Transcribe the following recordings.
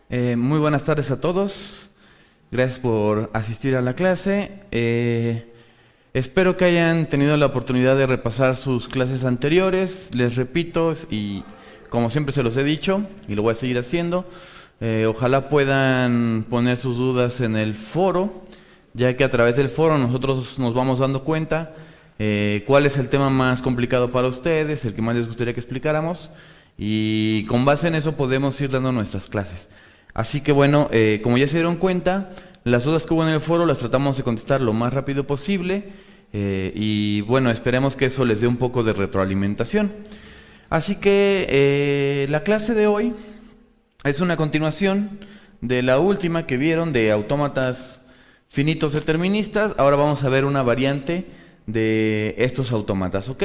Muy buenas tardes a todos. Gracias por asistir a la clase. Espero que hayan tenido la oportunidad de repasar sus clases anteriores. Les repito, y como siempre se los he dicho, y lo voy a seguir haciendo, ojalá puedan poner sus dudas en el foro, ya que a través del foro nosotros nos vamos dando cuenta cuál es el tema más complicado para ustedes, el que más les gustaría que explicáramos, y con base en eso podemos ir dando nuestras clases. Así que bueno, como ya se dieron cuenta, las dudas que hubo en el foro las tratamos de contestar lo más rápido posible y bueno, esperemos que eso les dé un poco de retroalimentación. Así que la clase de hoy es una continuación de la última que vieron de autómatas finitos deterministas. Ahora vamos a ver una variante de estos autómatas, ¿ok?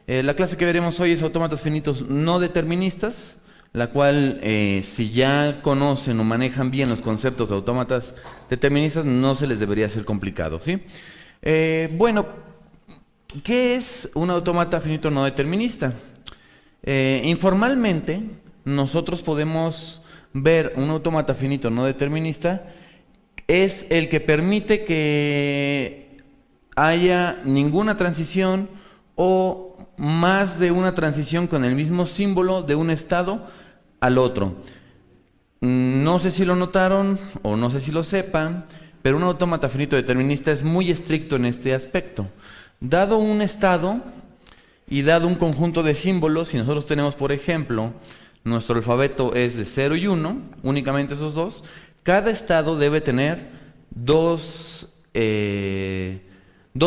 La clase que veremos hoy es autómatas finitos no deterministas, la cual si ya conocen o manejan bien los conceptos de autómatas deterministas no se les debería hacer complicado, ¿sí? Bueno, ¿qué es un autómata finito no determinista? Informalmente nosotros podemos ver un autómata finito no determinista es el que permite que haya ninguna transición o más de una transición con el mismo símbolo de un estado al otro. No sé si lo notaron o no sé si lo sepan, pero un autómata finito determinista es muy estricto en este aspecto. Dado un estado y dado un conjunto de símbolos, si nosotros tenemos, por ejemplo, nuestro alfabeto es de 0 y 1, únicamente esos dos, cada estado debe tener dos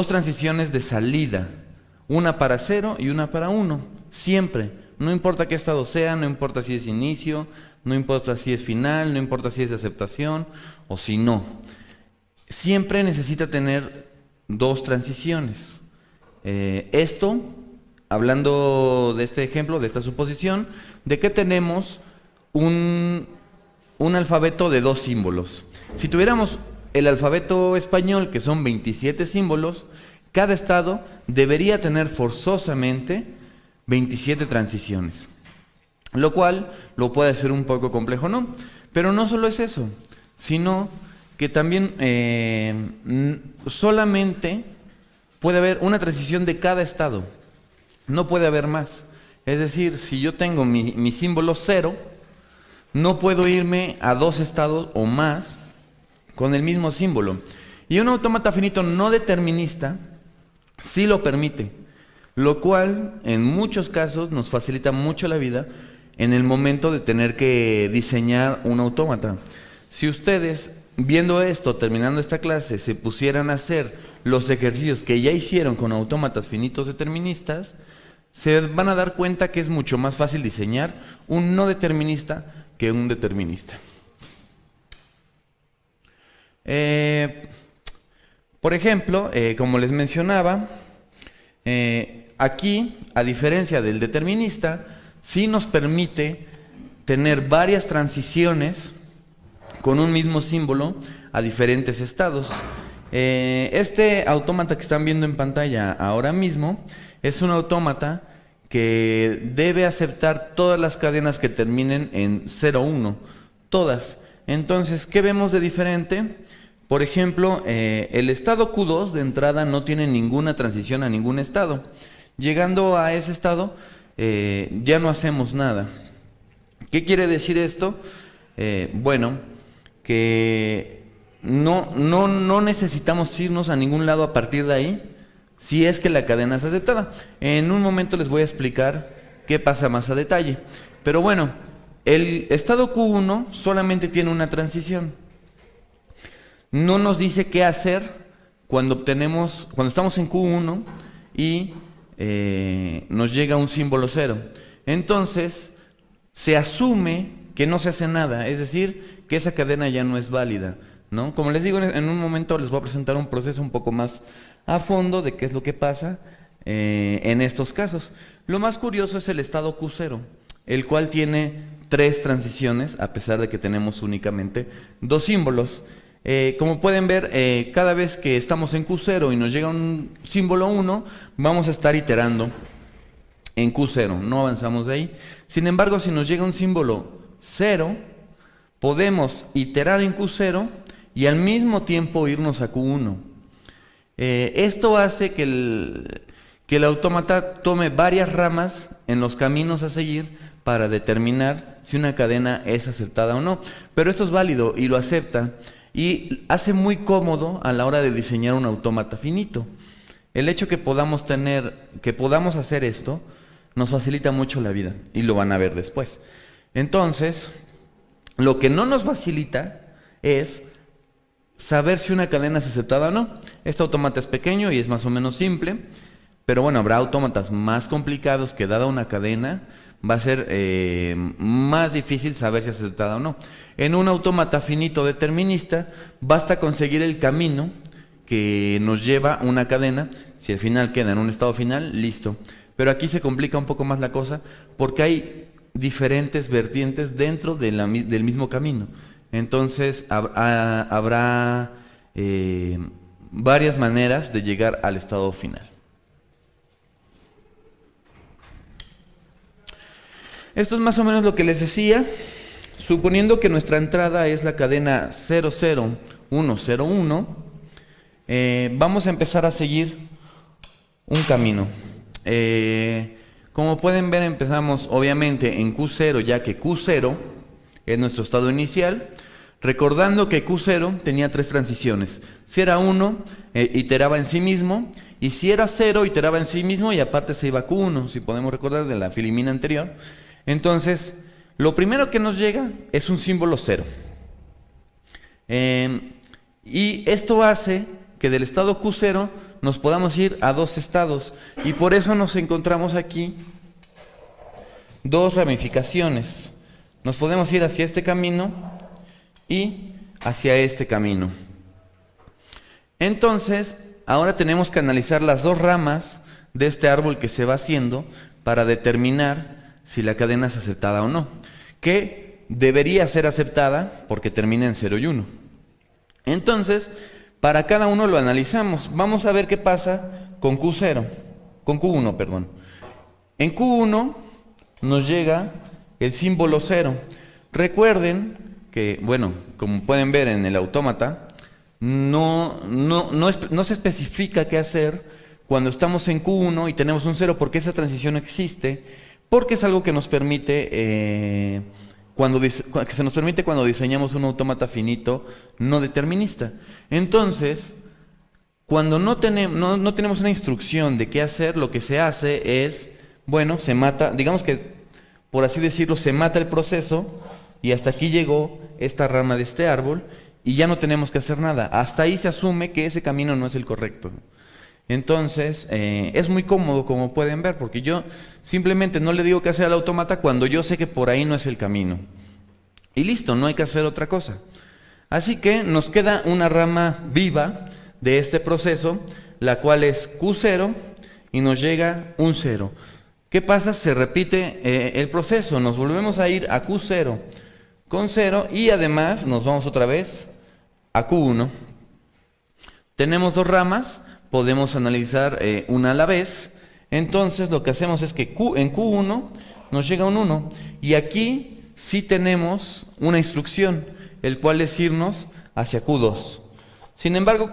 transiciones de salida, una para 0 y una para 1, siempre. No importa qué estado sea, no importa si es inicio, no importa si es final, no importa si es de aceptación o si no. Siempre necesita tener dos transiciones. Esto, hablando de este ejemplo, de esta suposición, de que tenemos un alfabeto de dos símbolos. Si tuviéramos el alfabeto español, que son 27 símbolos, cada estado debería tener forzosamente 27 transiciones, lo cual lo puede hacer un poco complejo, ¿no? Pero no solo es eso, sino que también solamente puede haber una transición de cada estado, no puede haber más. Es decir, si yo tengo mi símbolo 0, no puedo irme a dos estados o más con el mismo símbolo. Y un autómata finito no determinista sí lo permite, lo cual en muchos casos nos facilita mucho la vida en el momento de tener que diseñar un autómata. Si ustedes, viendo esto, terminando esta clase, se pusieran a hacer los ejercicios que ya hicieron con autómatas finitos deterministas, se van a dar cuenta que es mucho más fácil diseñar un no determinista que un determinista. Por ejemplo, como les mencionaba, aquí, a diferencia del determinista, sí nos permite tener varias transiciones con un mismo símbolo a diferentes estados. Este autómata que están viendo en pantalla ahora mismo es un autómata que debe aceptar todas las cadenas que terminen en 0, 1, todas. Entonces, ¿qué vemos de diferente? Por ejemplo, el estado Q2 de entrada no tiene ninguna transición a ningún estado. Llegando a ese estado, ya no hacemos nada. ¿Qué quiere decir esto? Bueno, que no necesitamos irnos a ningún lado a partir de ahí, si es que la cadena es aceptada. En un momento les voy a explicar qué pasa más a detalle. Pero bueno, el estado Q1 solamente tiene una transición. No nos dice qué hacer cuando estamos en Q1 y nos llega un símbolo 0. Entonces, se asume que no se hace nada, es decir, que esa cadena ya no es válida, ¿no? Como les digo, en un momento les voy a presentar un proceso un poco más a fondo de qué es lo que pasa en estos casos. Lo más curioso es el estado Q0, el cual tiene 3 transiciones, a pesar de que tenemos únicamente 2 símbolos. Como pueden ver, cada vez que estamos en Q0 y nos llega un símbolo 1, vamos a estar iterando en Q0, no avanzamos de ahí. Sin embargo, si nos llega un símbolo 0, podemos iterar en Q0 y al mismo tiempo irnos a Q1. Esto hace que el autómata tome varias ramas en los caminos a seguir para determinar si una cadena es aceptada o no. Pero esto es válido y lo acepta y hace muy cómodo a la hora de diseñar un autómata finito. El hecho que podamos hacer esto nos facilita mucho la vida y lo van a ver después. Entonces, lo que no nos facilita es saber si una cadena es aceptada o no. Este autómata es pequeño y es más o menos simple, pero bueno, habrá autómatas más complicados que dada una cadena va a ser más difícil saber si es aceptada o no. En un autómata finito determinista basta conseguir el camino que nos lleva una cadena. Si al final queda en un estado final, listo. Pero aquí se complica un poco más la cosa porque hay diferentes vertientes dentro del mismo camino. Entonces habrá varias maneras de llegar al estado final. Esto es más o menos lo que les decía. Suponiendo que nuestra entrada es la cadena 00101, vamos a empezar a seguir un camino. Como pueden ver, empezamos obviamente en Q0, ya que Q0 es nuestro estado inicial, recordando que Q0 tenía 3 transiciones. Si era 1, iteraba en sí mismo, y si era 0, iteraba en sí mismo y aparte se iba a Q1, si podemos recordar de la filimina anterior. Entonces, lo primero que nos llega es un símbolo 0. Y esto hace que del estado Q0 nos podamos ir a 2 estados. Y por eso nos encontramos aquí 2 ramificaciones. Nos podemos ir hacia este camino y hacia este camino. Entonces, ahora tenemos que analizar las 2 ramas de este árbol que se va haciendo para determinar si la cadena es aceptada o no, que debería ser aceptada porque termina en 0 y 1. Entonces, para cada uno lo analizamos. Vamos a ver qué pasa con Q1, perdón. En Q1 nos llega el símbolo 0. Recuerden que, bueno, como pueden ver en el autómata, no se especifica qué hacer cuando estamos en Q1 y tenemos un 0, porque esa transición existe. Porque es algo que nos permite, cuando diseñamos un autómata finito no determinista. Entonces, cuando no tenemos una instrucción de qué hacer, lo que se hace es, bueno, se mata, digamos que, por así decirlo, se mata el proceso y hasta aquí llegó esta rama de este árbol y ya no tenemos que hacer nada. Hasta ahí se asume que ese camino no es el correcto. Entonces, es muy cómodo, como pueden ver, porque yo simplemente no le digo qué hacer al autómata cuando yo sé que por ahí no es el camino. Y listo, no hay que hacer otra cosa. Así que nos queda una rama viva de este proceso, la cual es Q0 y nos llega un 0. ¿Qué pasa? Se repite el proceso, nos volvemos a ir a Q0 con 0 y además nos vamos otra vez a Q1. Tenemos 2 ramas. Podemos analizar una a la vez. Entonces lo que hacemos es que en Q1 nos llega un 1 y aquí sí tenemos una instrucción, el cual es irnos hacia Q2. Sin embargo,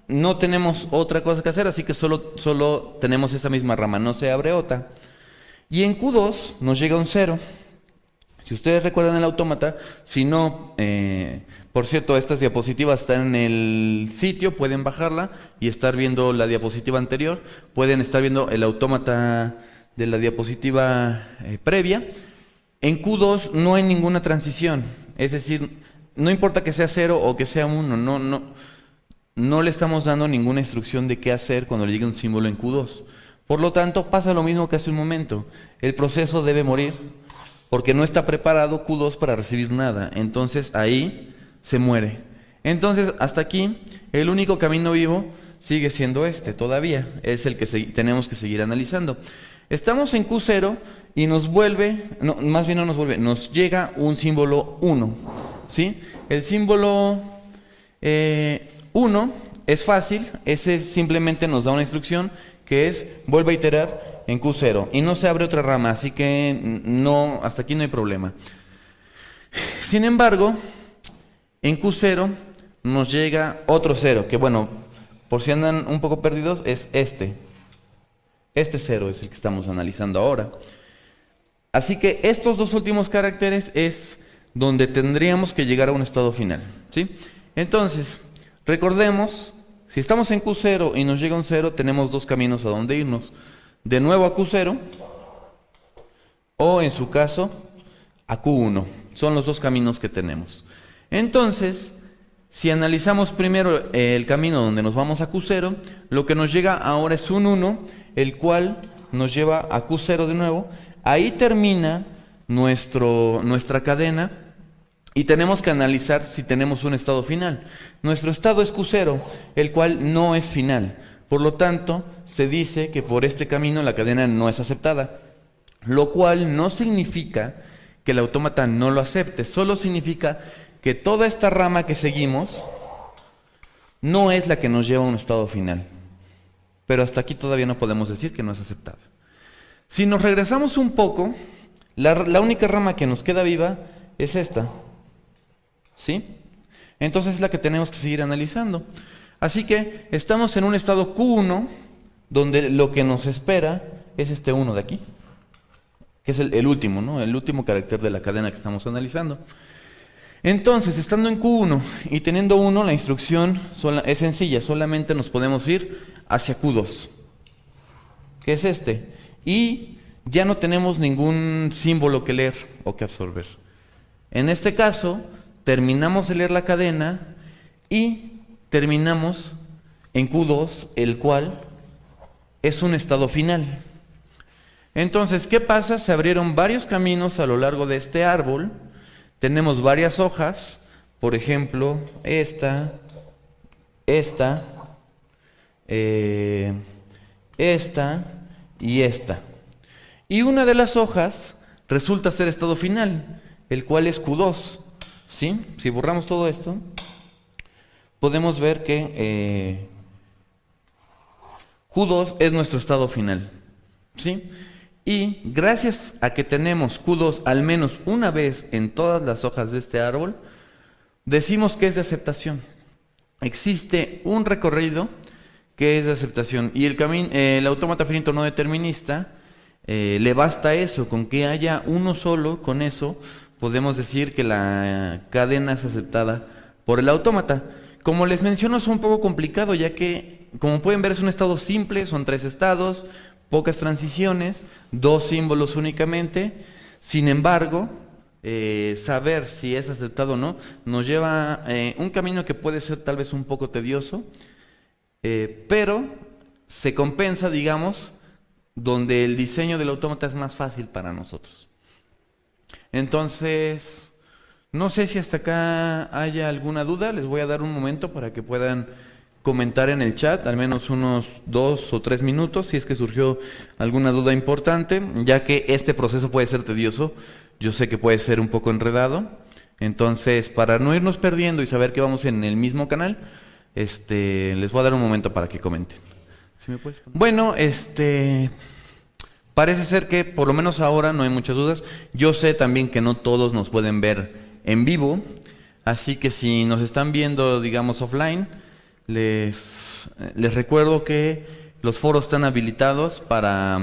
no tenemos otra cosa que hacer, así que solo tenemos esa misma rama, no se abre otra. Y en Q2 nos llega un 0. Si ustedes recuerdan el autómata, si no, por cierto, estas diapositivas están en el sitio, pueden bajarla y estar viendo la diapositiva anterior, pueden estar viendo el autómata de la diapositiva previa. En Q2 no hay ninguna transición, es decir, no importa que sea 0 o que sea 1, no le estamos dando ninguna instrucción de qué hacer cuando le llegue un símbolo en Q2. Por lo tanto, pasa lo mismo que hace un momento, el proceso debe morir, porque no está preparado Q2 para recibir nada. Entonces ahí se muere. Entonces hasta aquí el único camino vivo sigue siendo este todavía. Es el que tenemos que seguir analizando. Estamos en Q0 y nos llega un símbolo 1. ¿Sí? El símbolo 1 es fácil. Ese simplemente nos da una instrucción que es vuelve a iterar en Q0 y no se abre otra rama, así que hasta aquí no hay problema. Sin embargo, en Q0 nos llega otro 0, que bueno, por si andan un poco perdidos, es este. Este 0 es el que estamos analizando ahora. Así que estos dos últimos caracteres es donde tendríamos que llegar a un estado final, ¿sí? Entonces, recordemos, si estamos en Q0 y nos llega un 0, tenemos dos caminos a donde irnos. De nuevo a Q0, o en su caso, a Q1. Son los dos caminos que tenemos. Entonces, si analizamos primero el camino donde nos vamos a Q0, lo que nos llega ahora es un 1, el cual nos lleva a Q0 de nuevo. Ahí termina nuestra cadena y tenemos que analizar si tenemos un estado final. Nuestro estado es Q0, el cual no es final. Por lo tanto, se dice que por este camino la cadena no es aceptada, lo cual no significa que el autómata no lo acepte, solo significa que toda esta rama que seguimos no es la que nos lleva a un estado final. Pero hasta aquí todavía no podemos decir que no es aceptada. Si nos regresamos un poco, la única rama que nos queda viva es esta, ¿sí? Entonces es la que tenemos que seguir analizando. Así que estamos en un estado Q1, donde lo que nos espera es este 1 de aquí, que es el último, ¿no? El último carácter de la cadena que estamos analizando. Entonces, estando en Q1 y teniendo 1, la instrucción es sencilla, solamente nos podemos ir hacia Q2, que es este. Y ya no tenemos ningún símbolo que leer o que absorber. En este caso, terminamos de leer la cadena y terminamos en Q2, el cual es un estado final. Entonces, ¿qué pasa? Se abrieron varios caminos a lo largo de este árbol. Tenemos varias hojas, por ejemplo, esta, esta y esta. Y una de las hojas resulta ser estado final, el cual es Q2. ¿Sí? Si borramos todo esto, podemos ver que Q2 es nuestro estado final. ¿Sí? Y gracias a que tenemos Q2 al menos una vez en todas las hojas de este árbol, decimos que es de aceptación. Existe un recorrido que es de aceptación. Y el autómata finito no determinista, le basta eso, con que haya uno solo, con eso podemos decir que la cadena es aceptada por el autómata. Como les menciono, es un poco complicado, ya que, como pueden ver, es un estado simple, son 3 estados, pocas transiciones, 2 símbolos únicamente. Sin embargo, saber si es aceptado o no nos lleva un camino que puede ser tal vez un poco tedioso, pero se compensa, digamos, donde el diseño del autómata es más fácil para nosotros. Entonces, no sé si hasta acá haya alguna duda. Les voy a dar un momento para que puedan comentar en el chat, al menos unos 2 o 3 minutos, si es que surgió alguna duda importante, ya que este proceso puede ser tedioso. Yo sé que puede ser un poco enredado. Entonces, para no irnos perdiendo y saber que vamos en el mismo canal, les voy a dar un momento para que comenten. ¿Sí me puedes poner? Bueno, parece ser que por lo menos ahora no hay muchas dudas. Yo sé también que no todos nos pueden ver en vivo, así que si nos están viendo, digamos, offline, les recuerdo que los foros están habilitados para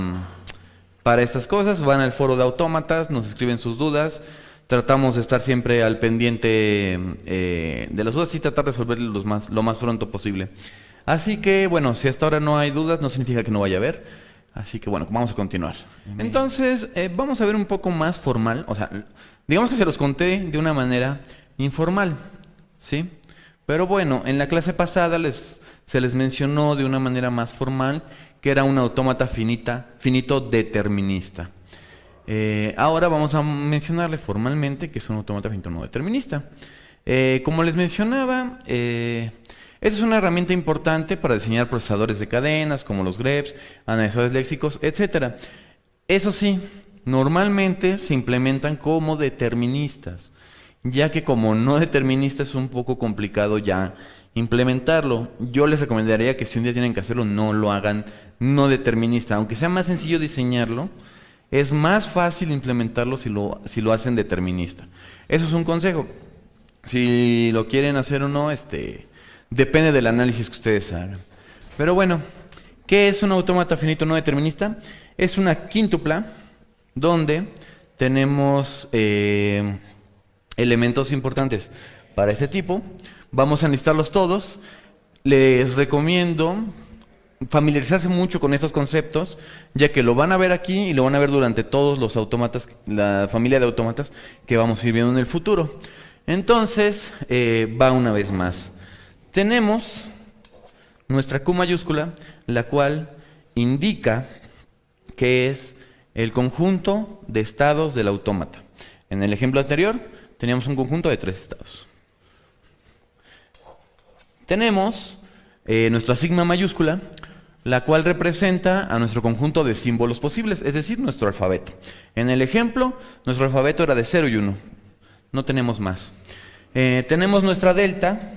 estas cosas. Van al foro de autómatas, nos escriben sus dudas. Tratamos de estar siempre al pendiente de las dudas y tratar de resolverlos lo más pronto posible. Así que, bueno, si hasta ahora no hay dudas, no significa que no vaya a haber. Así que, bueno, vamos a continuar. Entonces, vamos a ver un poco más formal. O sea, digamos que se los conté de una manera informal, ¿sí? Pero bueno, en la clase pasada se les mencionó de una manera más formal que era un autómata finito determinista. Ahora vamos a mencionarle formalmente que es un autómata finito no determinista. Como les mencionaba, esa es una herramienta importante para diseñar procesadores de cadenas como los greps, analizadores léxicos, etc. Eso sí, normalmente se implementan como deterministas, ya que como no determinista es un poco complicado ya implementarlo. Yo les recomendaría que si un día tienen que hacerlo, no lo hagan no determinista. Aunque sea más sencillo diseñarlo, Es más fácil implementarlo si lo hacen determinista. Eso es un consejo. Si lo quieren hacer o no, depende del análisis que ustedes hagan. Pero bueno, ¿qué es un autómata finito no determinista? Es una quíntupla donde tenemos elementos importantes para este tipo. Vamos a listarlos todos. Les recomiendo familiarizarse mucho con estos conceptos, ya que lo van a ver aquí y lo van a ver durante todos los autómatas, la familia de autómatas que vamos a ir viendo en el futuro. Entonces, va una vez más. Tenemos nuestra Q mayúscula, la cual indica que es el conjunto de estados del autómata. En el ejemplo anterior, teníamos un conjunto de 3 estados. Tenemos nuestra sigma mayúscula, la cual representa a nuestro conjunto de símbolos posibles, es decir, nuestro alfabeto. En el ejemplo, nuestro alfabeto era de 0 y 1. No tenemos más. Tenemos nuestra delta,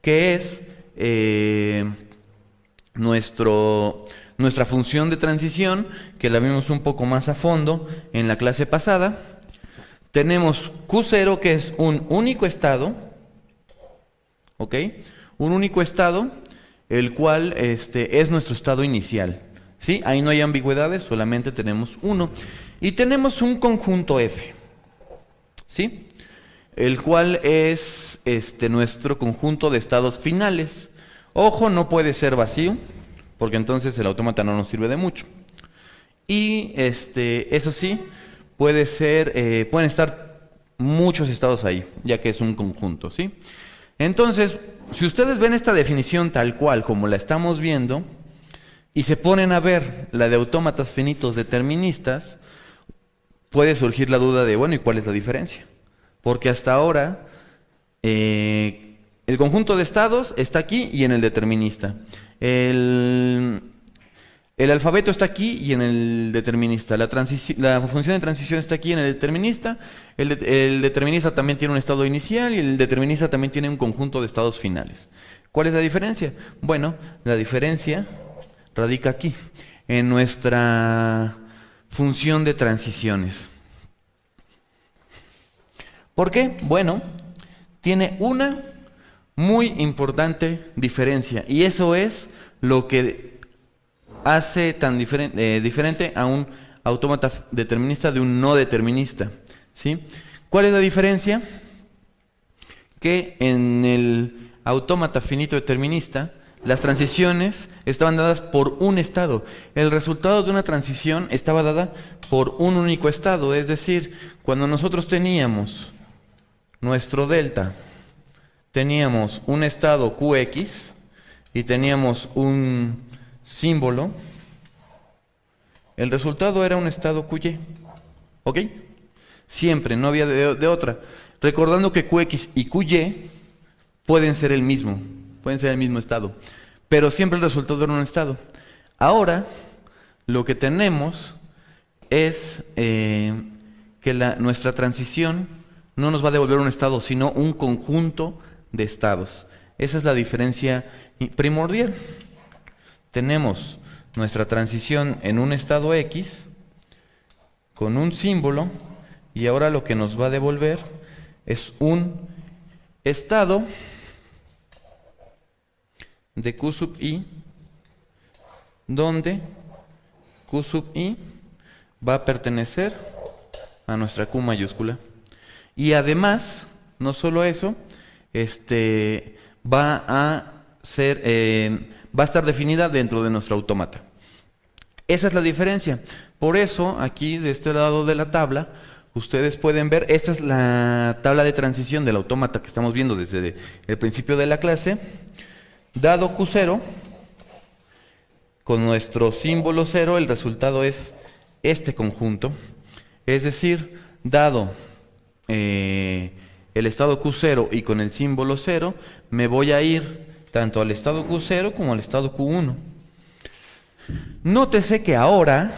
que es nuestra función de transición, que la vimos un poco más a fondo en la clase pasada. Tenemos Q0, que es un único estado, ¿ok? Un único estado, el cual es nuestro estado inicial, ¿sí? Ahí no hay ambigüedades, solamente tenemos uno. Y tenemos un conjunto F, ¿sí? El cual es nuestro conjunto de estados finales. Ojo, no puede ser vacío, porque entonces el autómata no nos sirve de mucho. Y eso sí, pueden estar muchos estados ahí, ya que es un conjunto, ¿sí? Entonces, si ustedes ven esta definición tal cual como la estamos viendo, y se ponen a ver la de autómatas finitos deterministas, puede surgir la duda de, bueno, ¿y cuál es la diferencia? Porque hasta ahora, el conjunto de estados está aquí y en el determinista. El alfabeto está aquí y en el determinista. La función de transición está aquí en el determinista. El determinista también tiene un estado inicial y el determinista también tiene un conjunto de estados finales. ¿Cuál es la diferencia? Bueno, la diferencia radica aquí, en nuestra función de transiciones. ¿Por qué? Bueno, tiene una muy importante diferencia, y eso es lo que hace tan diferente a un autómata determinista de un no determinista, ¿sí? ¿Cuál es la diferencia? Que en el autómata finito determinista, las transiciones estaban dadas por un estado. El resultado de una transición estaba dada por un único estado, es decir, cuando nosotros teníamos nuestro delta, teníamos un estado QX y teníamos un símbolo, el resultado era un estado QY, ¿ok? Siempre, no había de otra. Recordando que QX y QY pueden ser el mismo estado, pero siempre el resultado era un estado. Ahora, lo que tenemos es que nuestra transición no nos va a devolver un estado, sino un conjunto de estados. Esa es la diferencia primordial. Tenemos nuestra transición en un estado X con un símbolo, y ahora lo que nos va a devolver es un estado de Q sub I, donde Q sub I va a pertenecer a nuestra Q mayúscula. Y además, no solo eso, va a estar definida dentro de nuestro autómata. Esa es la diferencia. Por eso, aquí de este lado de la tabla, ustedes pueden ver, esta es la tabla de transición del autómata que estamos viendo desde el principio de la clase. Dado Q0, con nuestro símbolo 0, el resultado es este conjunto. Es decir, dado el estado Q0 y con el símbolo 0, me voy a ir tanto al estado Q0 como al estado Q1. Nótese que ahora,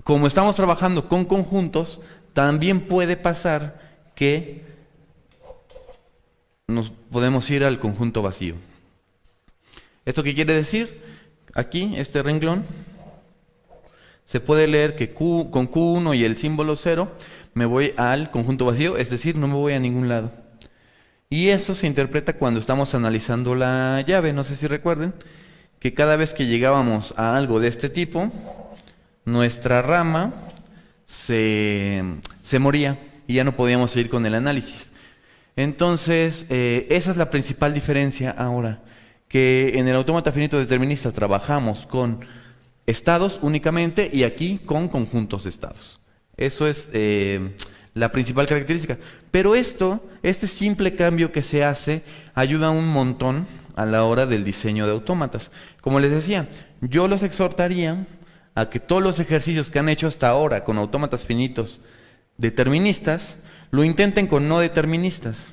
como estamos trabajando con conjuntos, también puede pasar que nos podemos ir al conjunto vacío. ¿Esto qué quiere decir? Aquí, este renglón se puede leer que con Q1 y el símbolo 0 me voy al conjunto vacío, es decir, no me voy a ningún lado. Y eso se interpreta cuando estamos analizando la llave. No sé si recuerden que cada vez que llegábamos a algo de este tipo, nuestra rama se moría y ya no podíamos seguir con el análisis. Entonces, esa es la principal diferencia ahora, que en el autómata finito determinista trabajamos con estados únicamente y aquí con conjuntos de estados. Eso es la principal característica. Pero este simple cambio que se hace ayuda un montón a la hora del diseño de autómatas. Como les decía, yo los exhortaría a que todos los ejercicios que han hecho hasta ahora con autómatas finitos deterministas, lo intenten con no deterministas.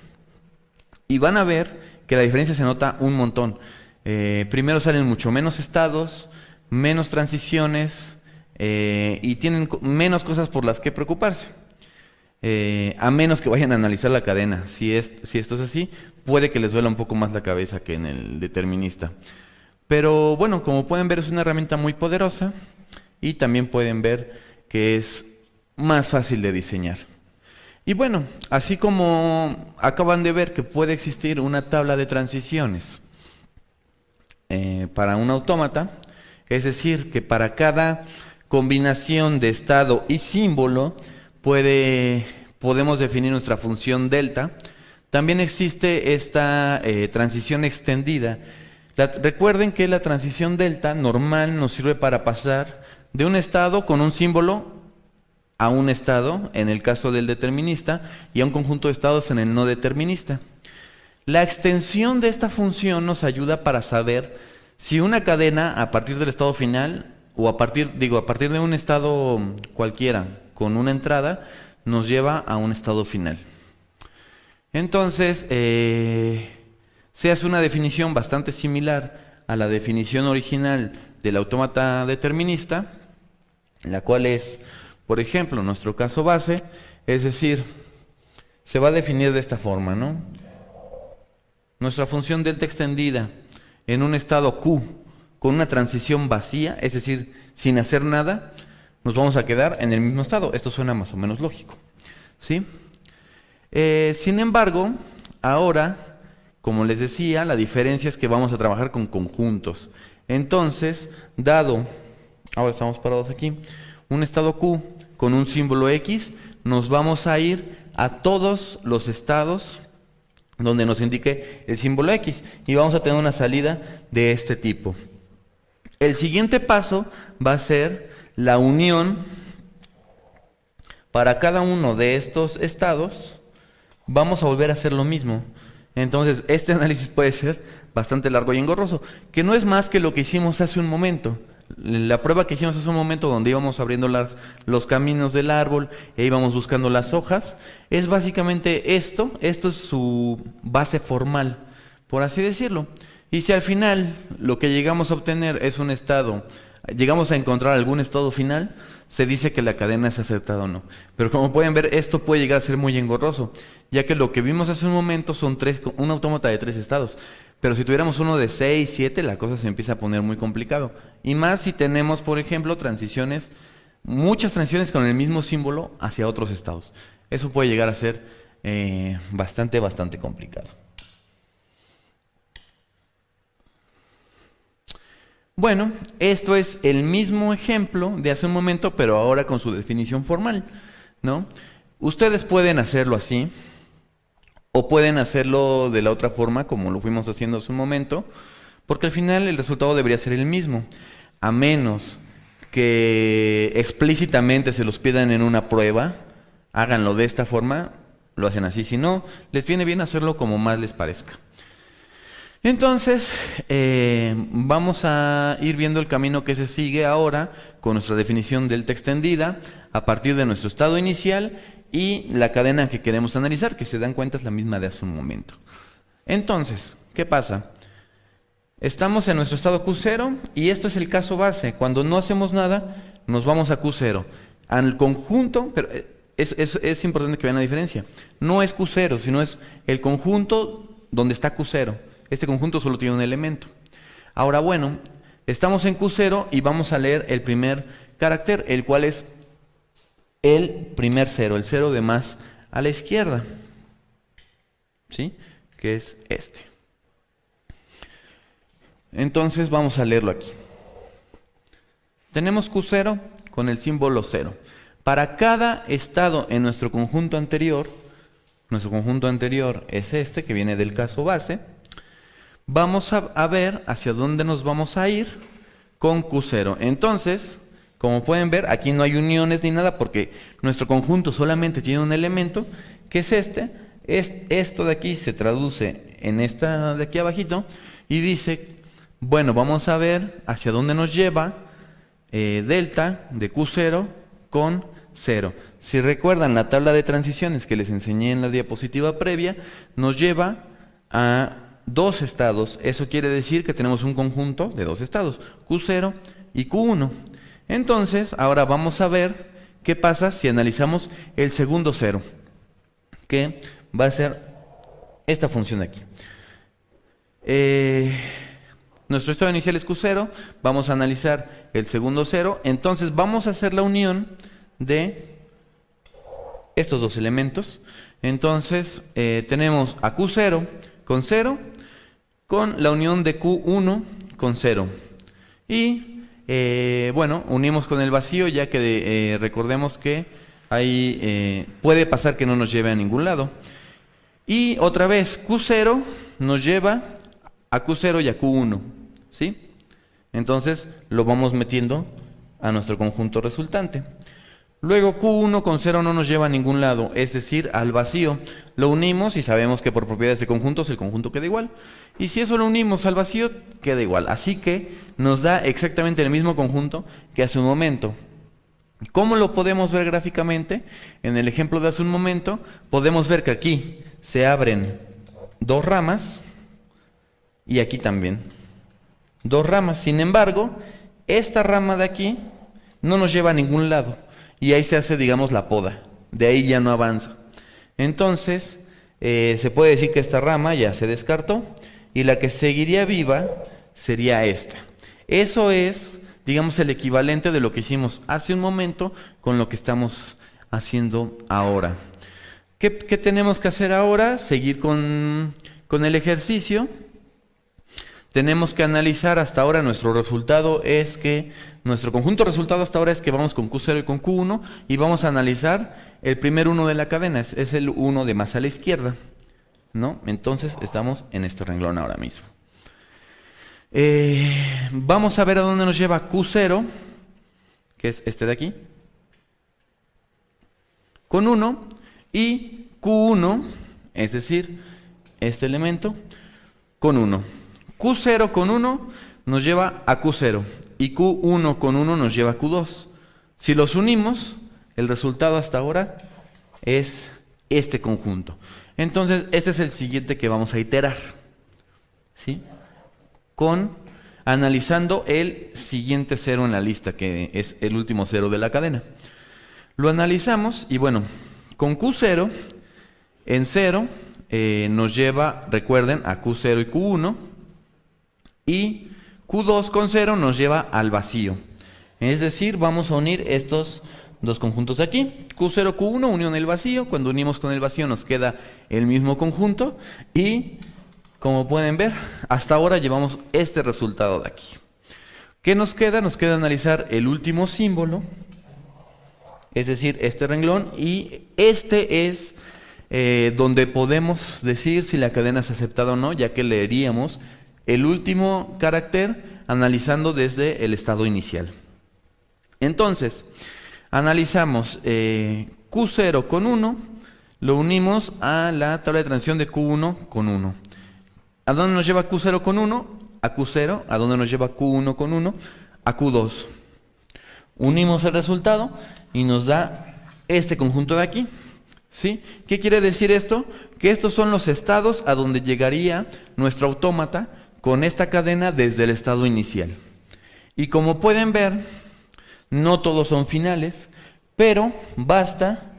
Y van a ver que la diferencia se nota un montón. Primero salen mucho menos estados, menos transiciones y tienen menos cosas por las que preocuparse. A menos que vayan a analizar la cadena. Si esto es así, puede que les duela un poco más la cabeza que en el determinista. Pero bueno, como pueden ver, es una herramienta muy poderosa y también pueden ver que es más fácil de diseñar. Y bueno, así como acaban de ver que puede existir una tabla de transiciones para un autómata, es decir, que para cada combinación de estado y símbolo podemos definir nuestra función delta. También existe esta transición extendida. Recuerden que la transición delta normal nos sirve para pasar de un estado con un símbolo a un estado, en el caso del determinista, y a un conjunto de estados en el no determinista. La extensión de esta función nos ayuda para saber si una cadena a partir del estado final, o a partir de un estado cualquiera con una entrada, nos lleva a un estado final. Entonces, se hace una definición bastante similar a la definición original del autómata determinista, la cual es, por ejemplo, nuestro caso base, es decir, se va a definir de esta forma, ¿no? Nuestra función delta extendida en un estado Q con una transición vacía, es decir, sin hacer nada, nos vamos a quedar en el mismo estado. Esto suena más o menos lógico, ¿sí? Sin embargo, ahora, como les decía, la diferencia es que vamos a trabajar con conjuntos. Entonces, ahora estamos parados aquí, un estado Q con un símbolo X, nos vamos a ir a todos los estados donde nos indique el símbolo X y vamos a tener una salida de este tipo. El siguiente paso va a ser la unión para cada uno de estos estados. Vamos a volver a hacer lo mismo. Entonces, este análisis puede ser bastante largo y engorroso, que no es más que lo que hicimos hace un momento. La prueba que hicimos hace un momento, donde íbamos abriendo los caminos del árbol e íbamos buscando las hojas, es básicamente esto es su base formal, por así decirlo. Y si al final lo que llegamos a obtener es un estado, llegamos a encontrar algún estado final, se dice que la cadena es acertada o no. Pero como pueden ver, esto puede llegar a ser muy engorroso, ya que lo que vimos hace un momento son un autómata de 3 estados. Pero si tuviéramos uno de 6, 7, la cosa se empieza a poner muy complicado. Y más si tenemos, por ejemplo, muchas transiciones con el mismo símbolo hacia otros estados. Eso puede llegar a ser bastante complicado. Bueno, esto es el mismo ejemplo de hace un momento, pero ahora con su definición formal, ¿no? Ustedes pueden hacerlo así, o pueden hacerlo de la otra forma, como lo fuimos haciendo hace un momento, porque al final el resultado debería ser el mismo, a menos que explícitamente se los pidan en una prueba, háganlo de esta forma, lo hacen así, si no, les viene bien hacerlo como más les parezca. Entonces, vamos a ir viendo el camino que se sigue ahora con nuestra definición delta extendida a partir de nuestro estado inicial y la cadena que queremos analizar, que se dan cuenta es la misma de hace un momento. Entonces, ¿qué pasa? Estamos en nuestro estado Q0 y esto es el caso base. Cuando no hacemos nada, nos vamos a Q0. Al conjunto, pero es importante que vean la diferencia. No es Q0, sino es el conjunto donde está Q0. Este conjunto solo tiene un elemento. Ahora, bueno, estamos en Q0 y vamos a leer el primer carácter, el cual es el primer cero, el cero de más a la izquierda, ¿sí? Que es este. Entonces vamos a leerlo aquí. Tenemos Q0 con el símbolo 0. Para cada estado en nuestro conjunto anterior es este, que viene del caso base, vamos a ver hacia dónde nos vamos a ir con Q0. Entonces, como pueden ver, aquí no hay uniones ni nada porque nuestro conjunto solamente tiene un elemento, que es este. Esto de aquí se traduce en esta de aquí abajito y dice, bueno, vamos a ver hacia dónde nos lleva delta de Q0 con 0. Si recuerdan la tabla de transiciones que les enseñé en la diapositiva previa, nos lleva a dos estados. Eso quiere decir que tenemos un conjunto de dos estados, Q0 y Q1. Entonces, ahora vamos a ver qué pasa si analizamos el segundo cero, que va a ser esta función de aquí. Nuestro estado inicial es Q0, vamos a analizar el segundo cero, entonces vamos a hacer la unión de estos dos elementos. Entonces tenemos a Q0 con 0, con la unión de Q1 con 0. Y bueno, unimos con el vacío, ya que recordemos que ahí puede pasar que no nos lleve a ningún lado. Y otra vez, Q0 nos lleva a Q0 y a Q1, ¿sí? Entonces lo vamos metiendo a nuestro conjunto resultante. Luego Q1 con 0 no nos lleva a ningún lado, es decir, al vacío. Lo unimos y sabemos que por propiedades de conjuntos el conjunto queda igual. Y si eso lo unimos al vacío, queda igual. Así que nos da exactamente el mismo conjunto que hace un momento. ¿Cómo lo podemos ver gráficamente? En el ejemplo de hace un momento, podemos ver que aquí se abren dos ramas y aquí también dos ramas. Sin embargo, esta rama de aquí no nos lleva a ningún lado y ahí se hace, digamos, la poda. De ahí ya no avanza. Entonces, se puede decir que esta rama ya se descartó y la que seguiría viva sería esta. Eso es, digamos, el equivalente de lo que hicimos hace un momento con lo que estamos haciendo ahora. ¿Qué tenemos que hacer ahora? Seguir con el ejercicio. Tenemos que analizar hasta ahora, nuestro resultado es que, nuestro conjunto resultado hasta ahora es que vamos con Q0 y con Q1 y vamos a analizar el primer 1 de la cadena, es el 1 de más a la izquierda, ¿no? Entonces estamos en este renglón ahora mismo. Vamos a ver a dónde nos lleva Q0, que es este de aquí, con 1, y Q1, es decir, este elemento, con 1. Q0 con 1 nos lleva a Q0 y Q1 con 1 nos lleva a Q2. Si los unimos, el resultado hasta ahora es este conjunto. Entonces, este es el siguiente que vamos a iterar, ¿sí? Analizando el siguiente cero en la lista, que es el último cero de la cadena. Lo analizamos y bueno, con Q0 en 0 nos lleva, recuerden, a Q0 y Q1. Y Q2 con 0 nos lleva al vacío. Es decir, vamos a unir estos dos conjuntos de aquí. Q0, Q1, unión el vacío. Cuando unimos con el vacío nos queda el mismo conjunto. Y como pueden ver, hasta ahora llevamos este resultado de aquí. ¿Qué nos queda? Nos queda analizar el último símbolo, es decir, este renglón. Y este es donde podemos decir si la cadena es aceptada o no, ya que leeríamos el último carácter analizando desde el estado inicial. Entonces, analizamos Q0 con 1, lo unimos a la tabla de transición de Q1 con 1. ¿A dónde nos lleva Q0 con 1? A Q0. ¿A dónde nos lleva Q1 con 1? A Q2. Unimos el resultado y nos da este conjunto de aquí, ¿sí? ¿Qué quiere decir esto? Que estos son los estados a donde llegaría nuestro autómata con esta cadena desde el estado inicial. Y como pueden ver, no todos son finales, pero basta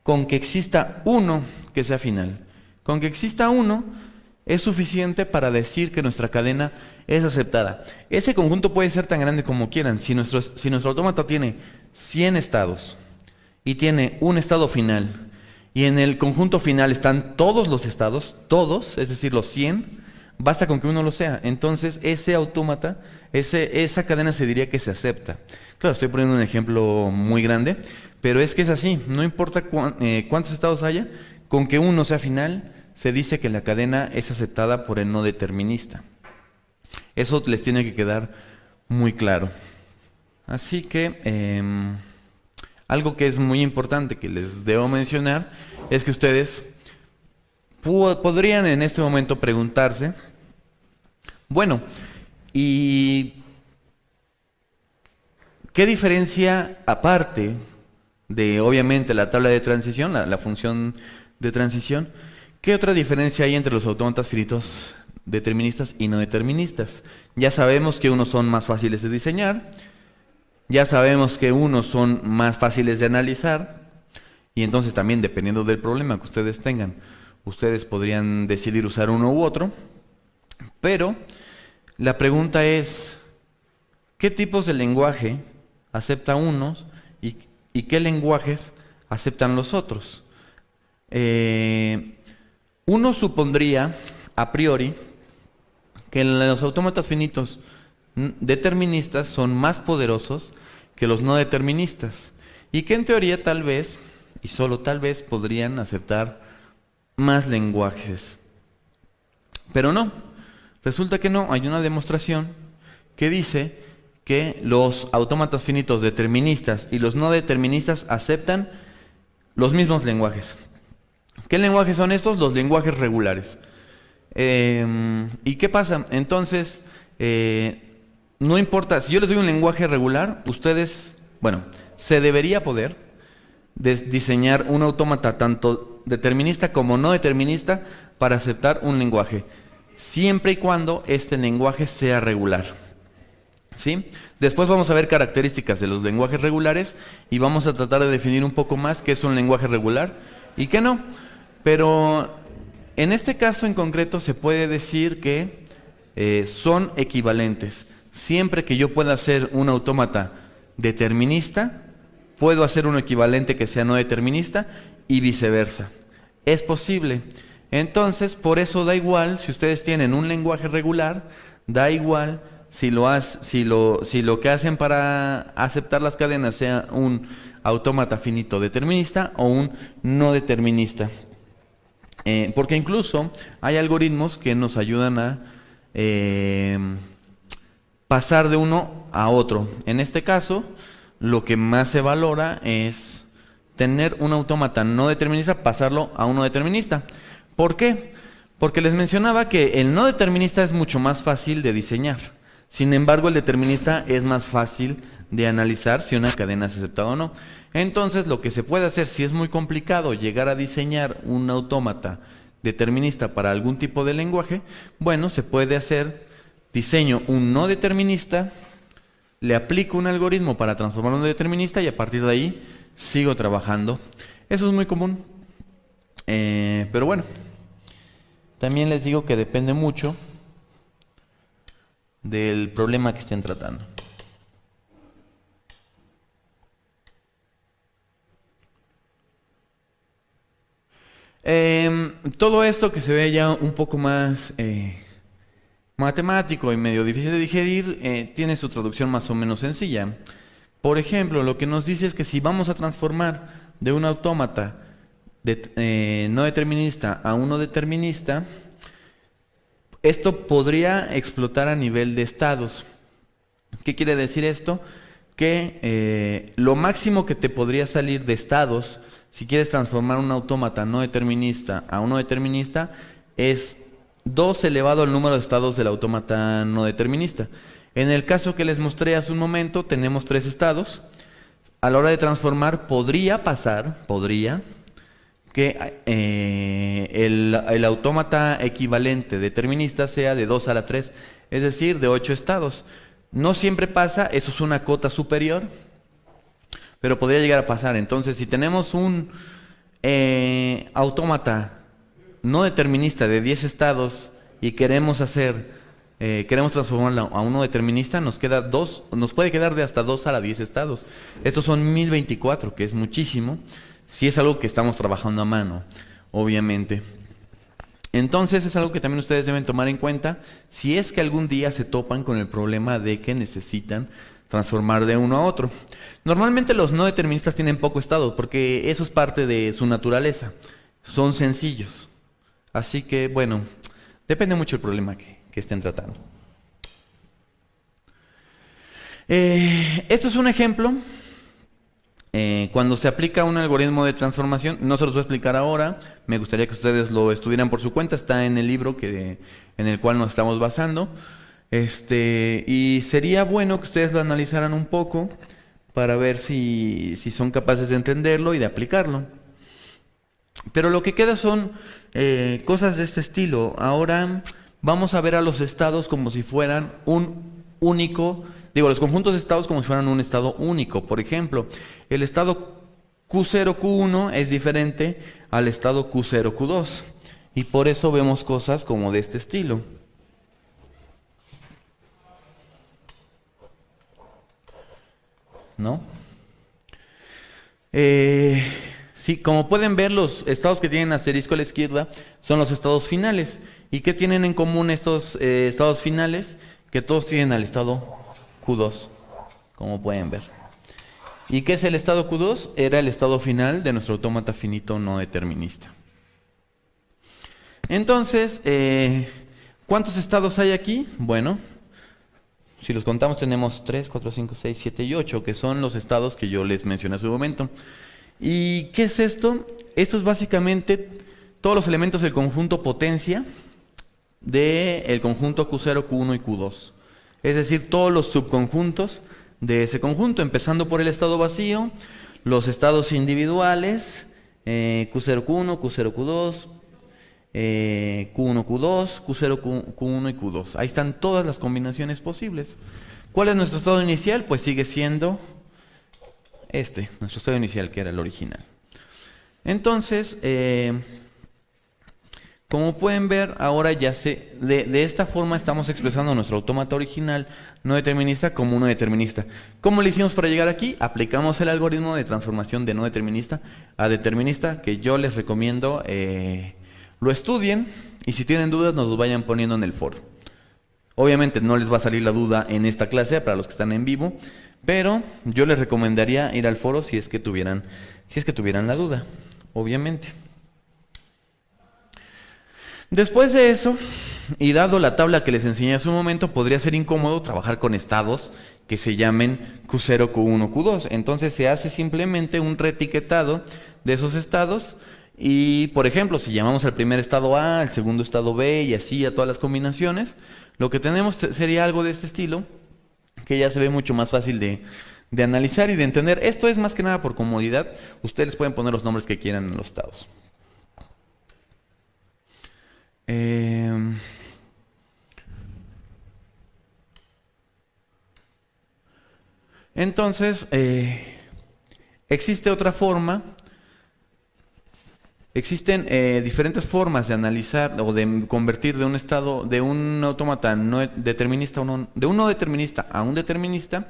con que exista uno que sea final. Con que exista uno es suficiente para decir que nuestra cadena es aceptada. Ese conjunto puede ser tan grande como quieran. Si nuestro autómata tiene 100 estados y tiene un estado final, y en el conjunto final están todos los estados, todos, es decir, los 100, basta con que uno lo sea. Entonces, ese autómata, esa cadena se diría que se acepta. Claro, estoy poniendo un ejemplo muy grande, pero es que es así. No importa cuántos estados haya, con que uno sea final, se dice que la cadena es aceptada por el no determinista. Eso les tiene que quedar muy claro. Así que, algo que es muy importante que les debo mencionar es que ustedes podrían en este momento preguntarse, bueno, ¿y qué diferencia, aparte de obviamente la tabla de transición, la función de transición, qué otra diferencia hay entre los autómatas finitos deterministas y no deterministas? Ya sabemos que unos son más fáciles de diseñar, ya sabemos que unos son más fáciles de analizar, y entonces también dependiendo del problema que ustedes tengan, ustedes podrían decidir usar uno u otro, pero la pregunta es, ¿qué tipos de lenguaje acepta unos y qué lenguajes aceptan los otros? Uno supondría, a priori, que los autómatas finitos deterministas son más poderosos que los no deterministas, y que en teoría tal vez, y solo tal vez, podrían aceptar más lenguajes. Pero no, resulta que no. Hay una demostración que dice que los autómatas finitos deterministas y los no deterministas aceptan los mismos lenguajes. ¿Qué lenguajes son estos? Los lenguajes regulares. ¿Y qué pasa? Entonces, no importa, si yo les doy un lenguaje regular, ustedes, bueno, se debería poder diseñar un autómata tanto determinista como no determinista para aceptar un lenguaje, siempre y cuando este lenguaje sea regular. ¿Sí? Después vamos a ver características de los lenguajes regulares y vamos a tratar de definir un poco más qué es un lenguaje regular y qué no. Pero en este caso en concreto se puede decir que son equivalentes. Siempre que yo pueda hacer un autómata determinista, puedo hacer un equivalente que sea no determinista y viceversa. Es posible. Entonces, por eso da igual si ustedes tienen un lenguaje regular, da igual si lo que hacen para aceptar las cadenas sea un autómata finito determinista o un no determinista. Porque incluso hay algoritmos que nos ayudan a pasar de uno a otro. En este caso, lo que más se valora es tener un autómata no determinista, pasarlo a uno determinista. ¿Por qué? Porque les mencionaba que el no determinista es mucho más fácil de diseñar. Sin embargo, el determinista es más fácil de analizar si una cadena es aceptada o no. Entonces, lo que se puede hacer, si es muy complicado llegar a diseñar un autómata determinista para algún tipo de lenguaje, bueno, se puede hacer, diseño un no determinista, le aplico un algoritmo para transformarlo en determinista y a partir de ahí sigo trabajando. Eso es muy común. Pero bueno, también les digo que depende mucho del problema que estén tratando. Todo esto que se ve ya un poco más matemático y medio difícil de digerir, tiene su traducción más o menos sencilla. Por ejemplo, lo que nos dice es que si vamos a transformar de un autómata no determinista a uno determinista, esto podría explotar a nivel de estados. ¿Qué quiere decir esto? Que lo máximo que te podría salir de estados, si quieres transformar un autómata no determinista a uno determinista, es 2 elevado al número de estados del autómata no determinista. En el caso que les mostré hace un momento, tenemos 3 estados. A la hora de transformar, podría que el autómata equivalente determinista sea de 2 a la 3, es decir, de 8 estados. No siempre pasa, eso es una cota superior, pero podría llegar a pasar. Entonces, si tenemos un autómata no determinista de 10 estados y queremos hacer queremos transformarlo a uno determinista, nos puede quedar de hasta 2 a la 10 estados. Estos son 1024, que es muchísimo, si es algo que estamos trabajando a mano, obviamente. Entonces es algo que también ustedes deben tomar en cuenta si es que algún día se topan con el problema de que necesitan transformar de uno a otro. Normalmente los no deterministas tienen poco estado porque eso es parte de su naturaleza. Son sencillos. Así que, bueno, depende mucho del problema que estén tratando. Esto es un ejemplo. Cuando se aplica un algoritmo de transformación, no se los voy a explicar ahora, me gustaría que ustedes lo estudiaran por su cuenta, está en el libro en el cual nos estamos basando. Y sería bueno que ustedes lo analizaran un poco para ver si son capaces de entenderlo y de aplicarlo. Pero lo que queda son cosas de este estilo. Ahora vamos a ver a los estados como si fueran un único, los conjuntos de estados como si fueran un estado único. Por ejemplo, el estado Q0, Q1 es diferente al estado Q0, Q2. Y por eso vemos cosas como de este estilo. ¿No? Sí, como pueden ver, los estados que tienen asterisco a la izquierda son los estados finales. ¿Y qué tienen en común estos estados finales? Que todos tienen al estado Q2, como pueden ver. ¿Y qué es el estado Q2? Era el estado final de nuestro autómata finito no determinista. Entonces, ¿cuántos estados hay aquí? Bueno, si los contamos tenemos 3, 4, 5, 6, 7 y 8, que son los estados que yo les mencioné hace un momento. ¿Y qué es esto? Esto es básicamente todos los elementos del conjunto potencia del conjunto Q0, Q1 y Q2. Es decir, todos los subconjuntos de ese conjunto, empezando por el estado vacío, los estados individuales, Q0, Q1, Q0, Q2, Q1, Q2, Q0, Q1 y Q2. Ahí están todas las combinaciones posibles. ¿Cuál es nuestro estado inicial? Pues sigue siendo nuestro estado inicial, que era el original. Entonces, como pueden ver, ahora ya de esta forma estamos expresando nuestro autómata original no determinista como uno determinista. ¿Cómo le hicimos para llegar aquí? Aplicamos el algoritmo de transformación de no determinista a determinista, que yo les recomiendo lo estudien, y si tienen dudas nos lo vayan poniendo en el foro. Obviamente no les va a salir la duda en esta clase para los que están en vivo, pero yo les recomendaría ir al foro si es que tuvieran la duda, obviamente. Después de eso, y dado la tabla que les enseñé hace un momento, podría ser incómodo trabajar con estados que se llamen Q0, Q1, Q2. Entonces se hace simplemente un reetiquetado de esos estados y, por ejemplo, si llamamos al primer estado A, al segundo estado B y así a todas las combinaciones, lo que tenemos sería algo de este estilo, que ya se ve mucho más fácil de analizar y de entender. Esto es más que nada por comodidad. Ustedes pueden poner los nombres que quieran en los estados. Entonces, existe otra forma. Existen diferentes formas de analizar o de convertir de un estado, de un autómata no determinista, de un no determinista a un determinista.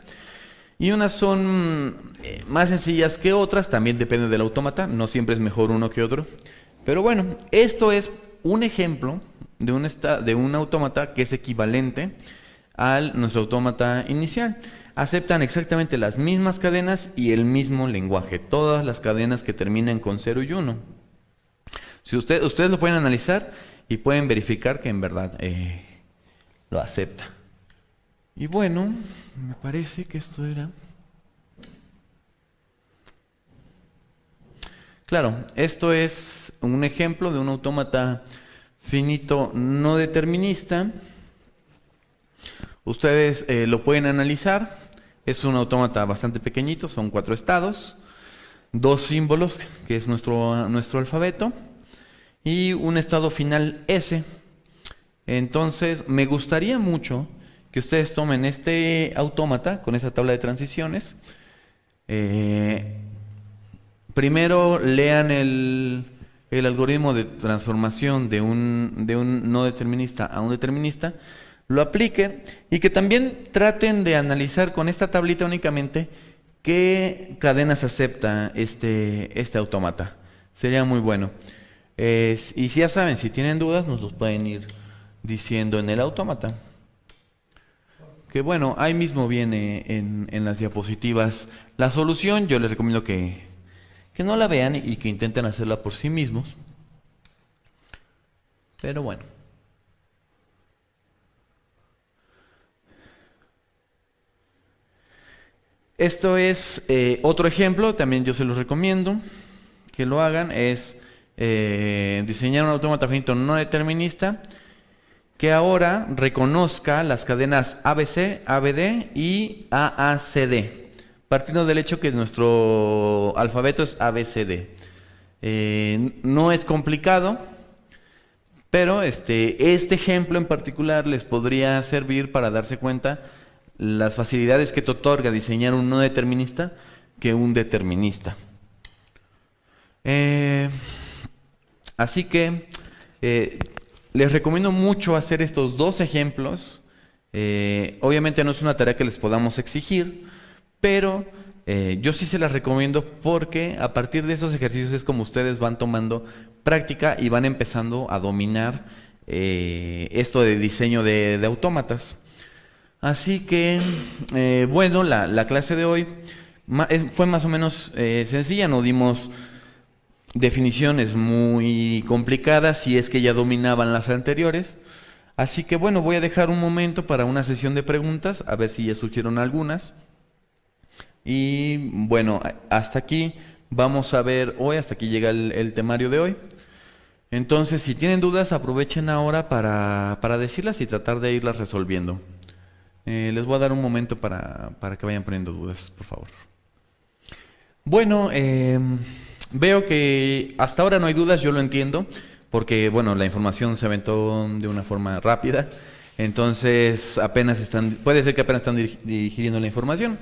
Y unas son más sencillas que otras, también depende del autómata, no siempre es mejor uno que otro. Pero bueno, esto es un ejemplo de un autómata que es equivalente a nuestro autómata inicial. Aceptan exactamente las mismas cadenas y el mismo lenguaje, todas las cadenas que terminan con 0 y 1. Si ustedes lo pueden analizar y pueden verificar que en verdad lo acepta. Y bueno, me parece que esto era... Claro, esto es un ejemplo de un autómata finito no determinista. Ustedes lo pueden analizar. Es un autómata bastante pequeñito, son 4 estados, 2 símbolos, que es nuestro alfabeto, y un estado final S. Entonces, me gustaría mucho que ustedes tomen este autómata con esa tabla de transiciones. Primero lean el algoritmo de transformación de un no determinista a un determinista. lo apliquen y que también traten de analizar con esta tablita únicamente qué cadenas acepta este autómata. Sería muy bueno. Y si ya saben, si tienen dudas, nos los pueden ir diciendo en el autómata. Que bueno, ahí mismo viene en las diapositivas la solución. Yo les recomiendo que no la vean y que intenten hacerla por sí mismos. Pero bueno. Esto es otro ejemplo, también yo se los recomiendo que lo hagan. Es diseñar un autómata finito no determinista que ahora reconozca las cadenas ABC, ABD y AACD, partiendo del hecho que nuestro alfabeto es ABCD. No es complicado, pero este ejemplo en particular les podría servir para darse cuenta las facilidades que te otorga diseñar un no determinista que un determinista. Así que les recomiendo mucho hacer estos dos ejemplos. Obviamente no es una tarea que les podamos exigir, pero yo sí se las recomiendo porque a partir de esos ejercicios es como ustedes van tomando práctica y van empezando a dominar esto de diseño de autómatas. Así que, bueno, la clase de hoy fue más o menos sencilla, no dimos definiciones muy complicadas si es que ya dominaban las anteriores. Así que bueno, voy a dejar un momento para una sesión de preguntas, a ver si ya surgieron algunas. Y bueno, hasta aquí vamos a ver hoy, hasta aquí llega el temario de hoy. Entonces, si tienen dudas, aprovechen ahora para decirlas y tratar de irlas resolviendo. Les voy a dar un momento para que vayan poniendo dudas, por favor. Bueno, veo que hasta ahora no hay dudas, yo lo entiendo, porque bueno, la información se aventó de una forma rápida, entonces puede ser que apenas están digiriendo la información.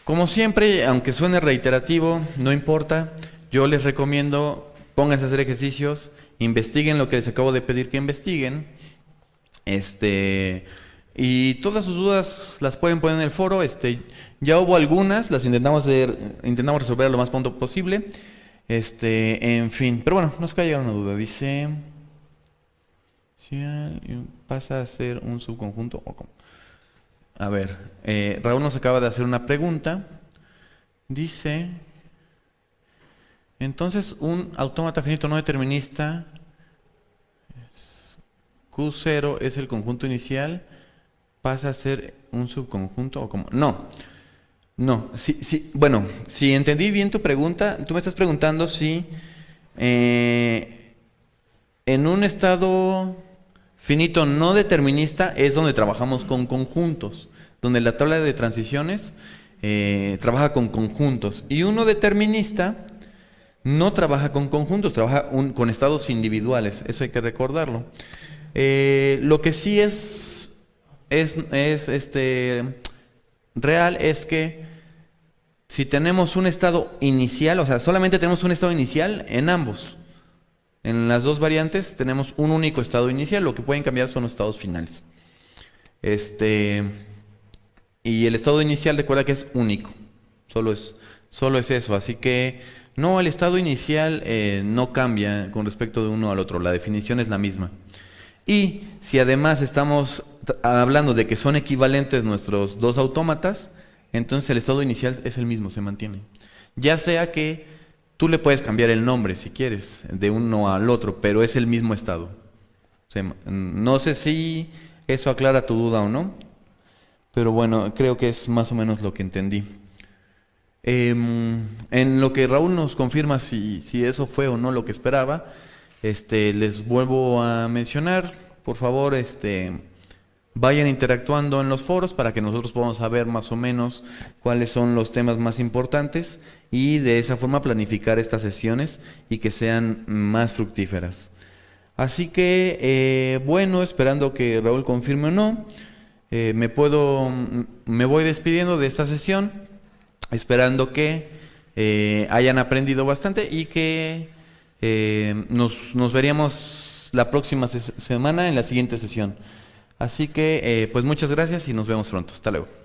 Como siempre, aunque suene reiterativo, no importa, yo les recomiendo, pónganse a hacer ejercicios, investiguen lo que les acabo de pedir que investiguen, y todas sus dudas las pueden poner en el foro. Ya hubo algunas, las intentamos resolver lo más pronto posible. En fin, pero bueno, nos acaba de llegar una duda. Dice, si pasa a ser un subconjunto o cómo. A ver, Raúl nos acaba de hacer una pregunta. Dice, entonces un autómata finito no determinista Q0 es el conjunto inicial, pasa a ser un subconjunto o cómo. No, bueno, si entendí bien tu pregunta, tú me estás preguntando si en un estado finito no determinista es donde trabajamos con conjuntos, donde la tabla de transiciones trabaja con conjuntos, y uno determinista no trabaja con conjuntos, trabaja con estados individuales, eso hay que recordarlo. Lo que sí es real es que si tenemos un estado inicial, o sea, solamente tenemos un estado inicial en ambos. En las dos variantes tenemos un único estado inicial, lo que pueden cambiar son los estados finales. Y el estado inicial, recuerda que es único, solo es eso, así que no, el estado inicial no cambia con respecto de uno al otro, la definición es la misma. Y si además estamos hablando de que son equivalentes nuestros dos autómatas, entonces el estado inicial es el mismo, se mantiene. Ya sea que tú le puedes cambiar el nombre si quieres, de uno al otro, pero es el mismo estado. No sé si eso aclara tu duda o no, pero bueno, creo que es más o menos lo que entendí. En lo que Raúl nos confirma si eso fue o no lo que esperaba, les vuelvo a mencionar, por favor, vayan interactuando en los foros para que nosotros podamos saber más o menos cuáles son los temas más importantes y de esa forma planificar estas sesiones y que sean más fructíferas. Así que, bueno, esperando que Raúl confirme o no, me voy despidiendo de esta sesión, esperando que hayan aprendido bastante y que nos veríamos la próxima semana en la siguiente sesión. Así que, pues muchas gracias y nos vemos pronto. Hasta luego.